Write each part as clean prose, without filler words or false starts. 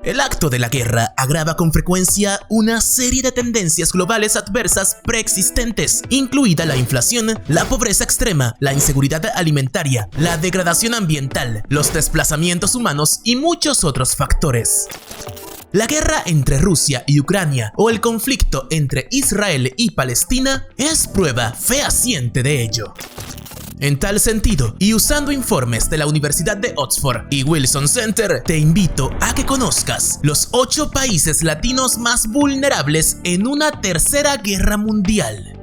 El acto de la guerra agrava con frecuencia una serie de tendencias globales adversas preexistentes, incluida la inflación, la pobreza extrema, la inseguridad alimentaria, la degradación ambiental, los desplazamientos humanos y muchos otros factores. La guerra entre Rusia y Ucrania o el conflicto entre Israel y Palestina es prueba fehaciente de ello. En tal sentido, y usando informes de la Universidad de Oxford y Wilson Center, te invito a que conozcas los 8 países latinos más vulnerables en una tercera guerra mundial.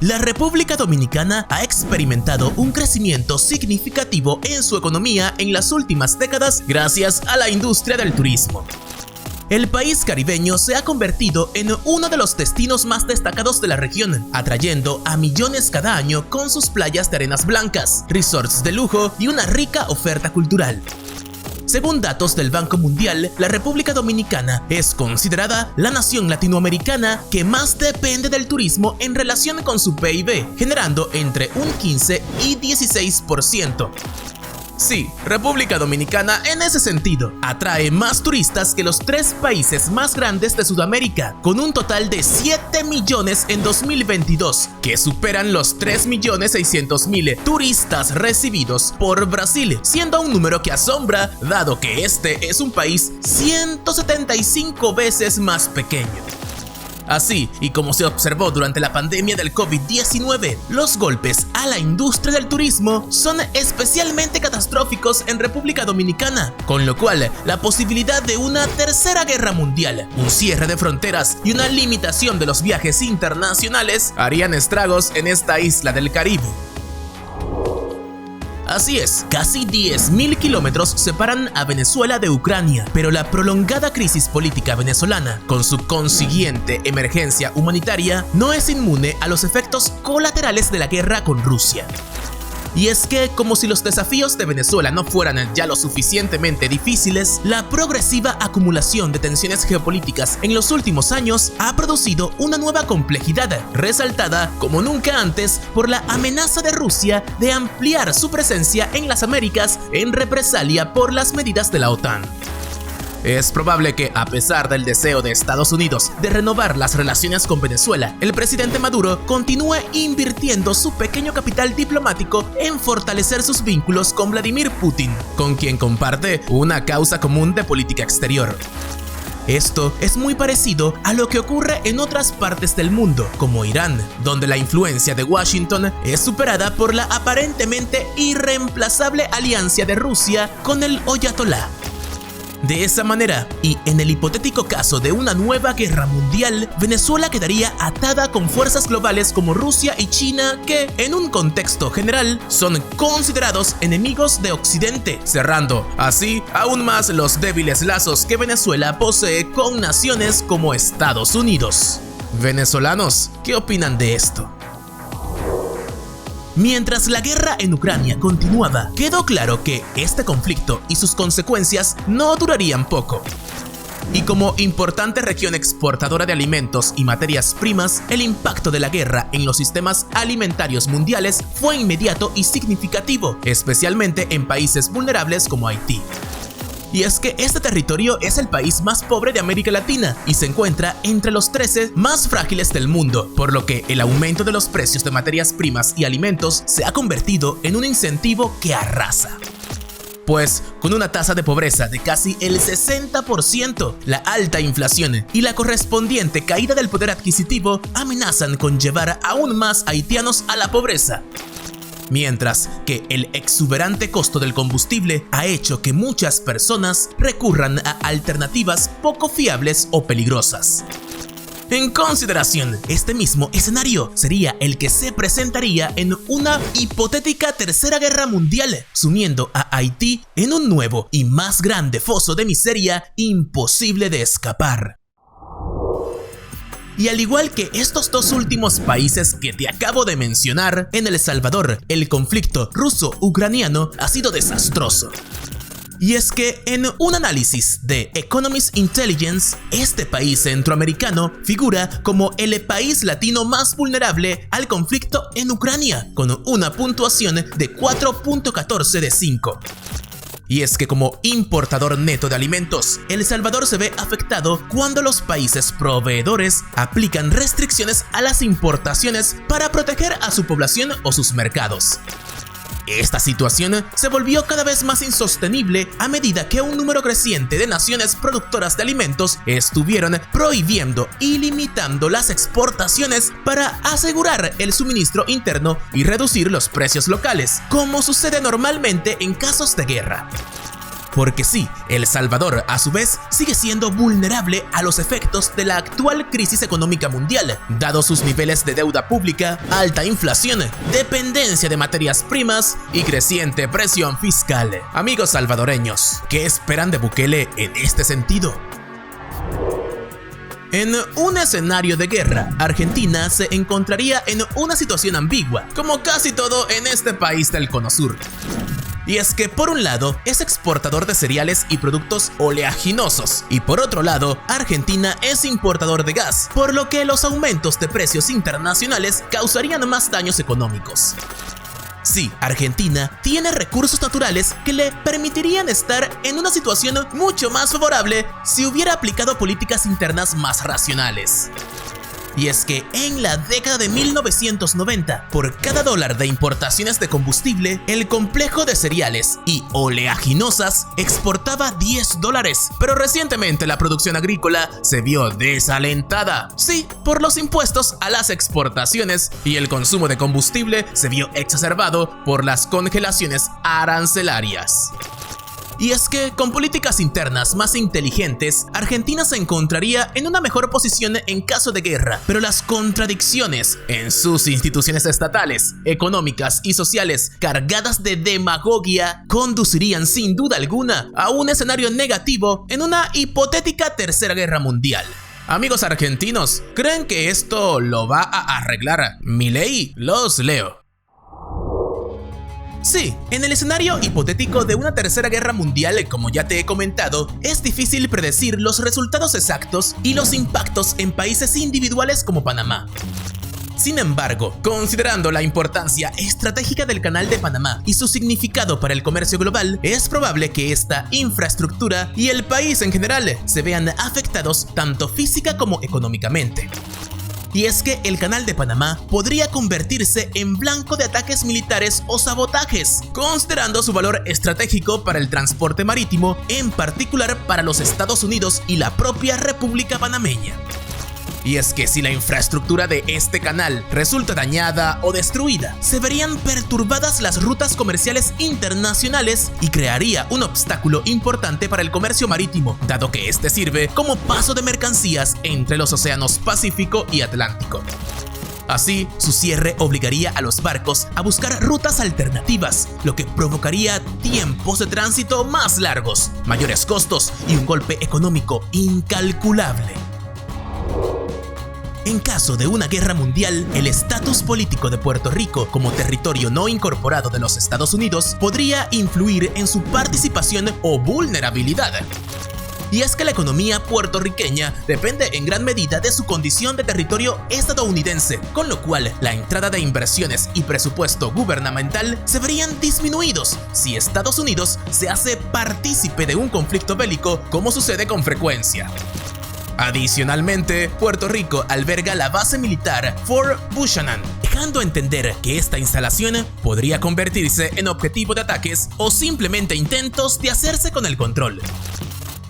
La República Dominicana ha experimentado un crecimiento significativo en su economía en las últimas décadas gracias a la industria del turismo. El país caribeño se ha convertido en uno de los destinos más destacados de la región, atrayendo a millones cada año con sus playas de arenas blancas, resorts de lujo y una rica oferta cultural. Según datos del Banco Mundial, la República Dominicana es considerada la nación latinoamericana que más depende del turismo en relación con su PIB, generando entre un 15 y 16%. Sí, República Dominicana en ese sentido atrae más turistas que los 3 países más grandes de Sudamérica, con un total de 7 millones en 2022, que superan los 3.600.000 turistas recibidos por Brasil, siendo un número que asombra, dado que este es un país 175 veces más pequeño. Así, y como se observó durante la pandemia del COVID-19, los golpes a la industria del turismo son especialmente catastróficos en República Dominicana, con lo cual la posibilidad de una tercera guerra mundial, un cierre de fronteras y una limitación de los viajes internacionales harían estragos en esta isla del Caribe. Así es, casi 10.000 kilómetros separan a Venezuela de Ucrania, pero la prolongada crisis política venezolana, con su consiguiente emergencia humanitaria, no es inmune a los efectos colaterales de la guerra con Rusia. Y es que, como si los desafíos de Venezuela no fueran ya lo suficientemente difíciles, la progresiva acumulación de tensiones geopolíticas en los últimos años ha producido una nueva complejidad, resaltada como nunca antes por la amenaza de Rusia de ampliar su presencia en las Américas en represalia por las medidas de la OTAN. Es probable que, a pesar del deseo de Estados Unidos de renovar las relaciones con Venezuela, el presidente Maduro continúe invirtiendo su pequeño capital diplomático en fortalecer sus vínculos con Vladimir Putin, con quien comparte una causa común de política exterior. Esto es muy parecido a lo que ocurre en otras partes del mundo, como Irán, donde la influencia de Washington es superada por la aparentemente irreemplazable alianza de Rusia con el Ayatolá. De esa manera, y en el hipotético caso de una nueva guerra mundial, Venezuela quedaría atada con fuerzas globales como Rusia y China que, en un contexto general, son considerados enemigos de Occidente, cerrando así aún más los débiles lazos que Venezuela posee con naciones como Estados Unidos. Venezolanos, ¿qué opinan de esto? Mientras la guerra en Ucrania continuaba, quedó claro que este conflicto y sus consecuencias no durarían poco. Y como importante región exportadora de alimentos y materias primas, el impacto de la guerra en los sistemas alimentarios mundiales fue inmediato y significativo, especialmente en países vulnerables como Haití. Y es que este territorio es el país más pobre de América Latina y se encuentra entre los 13 más frágiles del mundo, por lo que el aumento de los precios de materias primas y alimentos se ha convertido en un incentivo que arrasa. Pues, con una tasa de pobreza de casi el 60%, la alta inflación y la correspondiente caída del poder adquisitivo amenazan con llevar aún más haitianos a la pobreza. Mientras que el exuberante costo del combustible ha hecho que muchas personas recurran a alternativas poco fiables o peligrosas. En consideración, este mismo escenario sería el que se presentaría en una hipotética tercera guerra mundial, sumiendo a Haití en un nuevo y más grande foso de miseria imposible de escapar. Y al igual que estos 2 últimos países que te acabo de mencionar, en El Salvador, el conflicto ruso-ucraniano ha sido desastroso. Y es que en un análisis de Economist Intelligence, este país centroamericano figura como el país latino más vulnerable al conflicto en Ucrania, con una puntuación de 4.14 de 5. Y es que como importador neto de alimentos, El Salvador se ve afectado cuando los países proveedores aplican restricciones a las importaciones para proteger a su población o sus mercados. Esta situación se volvió cada vez más insostenible a medida que un número creciente de naciones productoras de alimentos estuvieron prohibiendo y limitando las exportaciones para asegurar el suministro interno y reducir los precios locales, como sucede normalmente en casos de guerra. Porque sí, El Salvador, a su vez, sigue siendo vulnerable a los efectos de la actual crisis económica mundial, dado sus niveles de deuda pública, alta inflación, dependencia de materias primas y creciente presión fiscal. Amigos salvadoreños, ¿qué esperan de Bukele en este sentido? En un escenario de guerra, Argentina se encontraría en una situación ambigua, como casi todo en este país del Cono Sur. Y es que por un lado es exportador de cereales y productos oleaginosos, y por otro lado Argentina es importador de gas, por lo que los aumentos de precios internacionales causarían más daños económicos. Sí, Argentina tiene recursos naturales que le permitirían estar en una situación mucho más favorable si hubiera aplicado políticas internas más racionales. Y es que en la década de 1990, por cada dólar de importaciones de combustible, el complejo de cereales y oleaginosas exportaba $10, pero recientemente la producción agrícola se vio desalentada. Sí, por los impuestos a las exportaciones, y el consumo de combustible se vio exacerbado por las congelaciones arancelarias. Y es que con políticas internas más inteligentes, Argentina se encontraría en una mejor posición en caso de guerra, pero las contradicciones en sus instituciones estatales, económicas y sociales cargadas de demagogia conducirían sin duda alguna a un escenario negativo en una hipotética tercera guerra mundial. Amigos argentinos, ¿creen que esto lo va a arreglar Milei? Los leo. Sí, en el escenario hipotético de una tercera guerra mundial, como ya te he comentado, es difícil predecir los resultados exactos y los impactos en países individuales como Panamá. Sin embargo, considerando la importancia estratégica del Canal de Panamá y su significado para el comercio global, es probable que esta infraestructura y el país en general se vean afectados tanto física como económicamente. Y es que el Canal de Panamá podría convertirse en blanco de ataques militares o sabotajes, considerando su valor estratégico para el transporte marítimo, en particular para los Estados Unidos y la propia República Panameña. Y es que si la infraestructura de este canal resulta dañada o destruida, se verían perturbadas las rutas comerciales internacionales y crearía un obstáculo importante para el comercio marítimo, dado que este sirve como paso de mercancías entre los océanos Pacífico y Atlántico. Así, su cierre obligaría a los barcos a buscar rutas alternativas, lo que provocaría tiempos de tránsito más largos, mayores costos y un golpe económico incalculable. En caso de una guerra mundial, el estatus político de Puerto Rico como territorio no incorporado de los Estados Unidos podría influir en su participación o vulnerabilidad. Y es que la economía puertorriqueña depende en gran medida de su condición de territorio estadounidense, con lo cual la entrada de inversiones y presupuesto gubernamental se verían disminuidos si Estados Unidos se hace partícipe de un conflicto bélico, como sucede con frecuencia. Adicionalmente, Puerto Rico alberga la base militar Fort Buchanan, dejando entender que esta instalación podría convertirse en objetivo de ataques o simplemente intentos de hacerse con el control.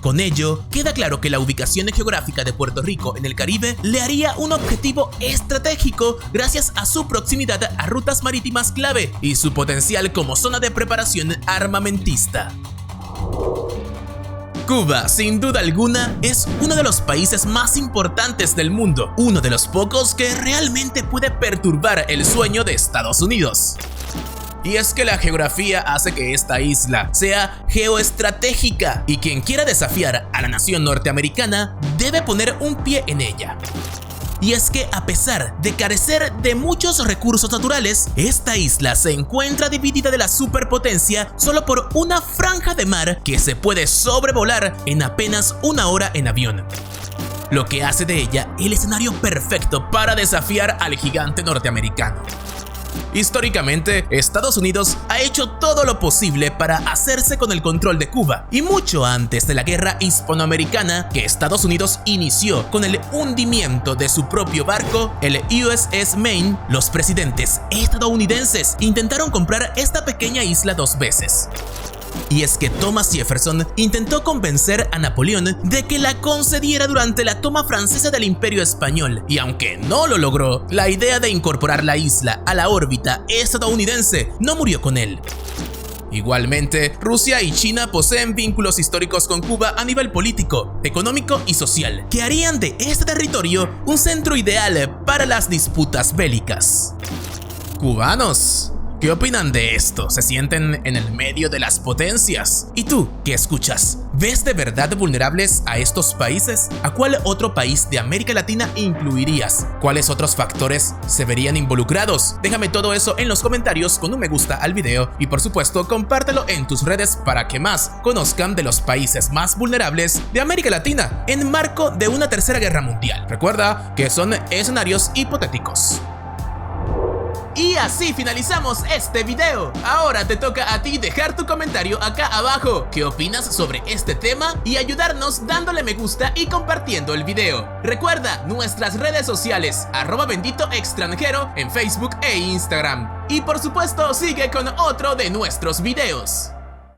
Con ello, queda claro que la ubicación geográfica de Puerto Rico en el Caribe le haría un objetivo estratégico gracias a su proximidad a rutas marítimas clave y su potencial como zona de preparación armamentista. Cuba, sin duda alguna, es uno de los países más importantes del mundo, uno de los pocos que realmente puede perturbar el sueño de Estados Unidos. Y es que la geografía hace que esta isla sea geoestratégica y quien quiera desafiar a la nación norteamericana debe poner un pie en ella. Y es que a pesar de carecer de muchos recursos naturales, esta isla se encuentra dividida de la superpotencia solo por una franja de mar que se puede sobrevolar en apenas una hora en avión, lo que hace de ella el escenario perfecto para desafiar al gigante norteamericano. Históricamente, Estados Unidos ha hecho todo lo posible para hacerse con el control de Cuba, y mucho antes de la guerra hispanoamericana que Estados Unidos inició con el hundimiento de su propio barco, el USS Maine, los presidentes estadounidenses intentaron comprar esta pequeña isla 2 veces. Y es que Thomas Jefferson intentó convencer a Napoleón de que la concediera durante la toma francesa del Imperio Español, y aunque no lo logró, la idea de incorporar la isla a la órbita estadounidense no murió con él. Igualmente, Rusia y China poseen vínculos históricos con Cuba a nivel político, económico y social, que harían de este territorio un centro ideal para las disputas bélicas. Cubanos, ¿qué opinan de esto? ¿Se sienten en el medio de las potencias? ¿Y tú, qué escuchas? ¿Ves de verdad vulnerables a estos países? ¿A cuál otro país de América Latina incluirías? ¿Cuáles otros factores se verían involucrados? Déjame todo eso en los comentarios con un me gusta al video y por supuesto compártelo en tus redes para que más conozcan de los países más vulnerables de América Latina en marco de una tercera guerra mundial. Recuerda que son escenarios hipotéticos. Y así finalizamos este video. Ahora te toca a ti dejar tu comentario acá abajo. ¿Qué opinas sobre este tema? Y ayudarnos dándole me gusta y compartiendo el video. Recuerda nuestras redes sociales @benditoextranjero en Facebook e Instagram. Y por supuesto sigue con otro de nuestros videos.